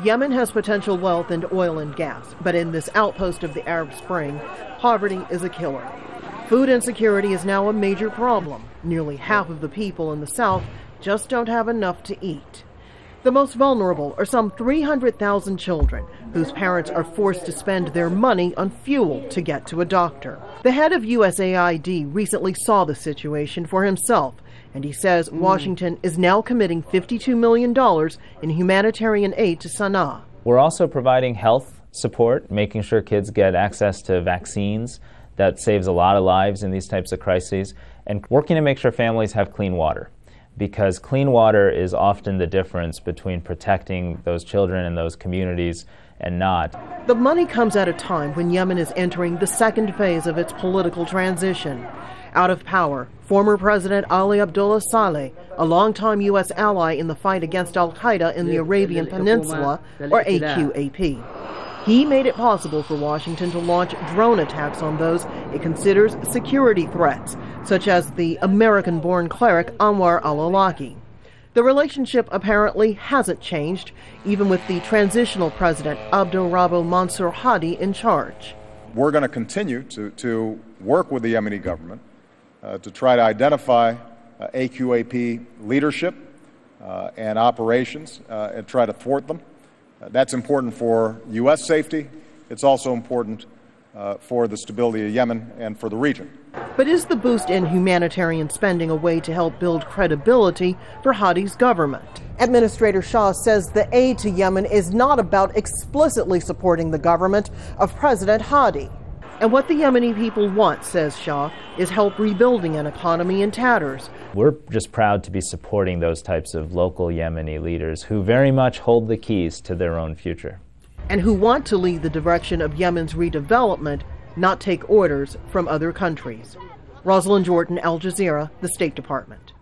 Yemen has potential wealth in oil and gas, but in this outpost of the Arab Spring, poverty is a killer. Food insecurity is now a major problem. Nearly half of the people in the south just don't have enough to eat. The most vulnerable are some 300,000 children whose parents are forced to spend their money on fuel to get to a doctor. The head of USAID recently saw the situation for himself, and he says Washington is now committing $52 million in humanitarian aid to Sana'a. We're also providing health support, making sure kids get access to vaccines. That saves a lot of lives in these types of crises, and working to make sure families have clean water, because clean water is often the difference between protecting those children and those communities and not. The money comes at a time when Yemen is entering the second phase of its political transition. Out of power, former President Ali Abdullah Saleh, a longtime U.S. ally in the fight against al-Qaeda in the Arabian Peninsula, or AQAP. He made it possible for Washington to launch drone attacks on those it considers security threats, such as the American-born cleric Anwar al-Awlaki. The relationship apparently hasn't changed, even with the transitional president Abdel Rabo Mansour Hadi in charge. We're going to continue to work with the Yemeni government to try to identify AQAP leadership and operations and try to thwart them. That's important for U.S. safety. It's also important for the stability of Yemen and for the region. But is the boost in humanitarian spending a way to help build credibility for Hadi's government? Administrator Shah says the aid to Yemen is not about explicitly supporting the government of President Hadi. And what the Yemeni people want, says Shah, is help rebuilding an economy in tatters. We're just proud to be supporting those types of local Yemeni leaders who very much hold the keys to their own future. And who want to lead the direction of Yemen's redevelopment, not take orders from other countries. Rosiland Jordan, Al Jazeera, the State Department.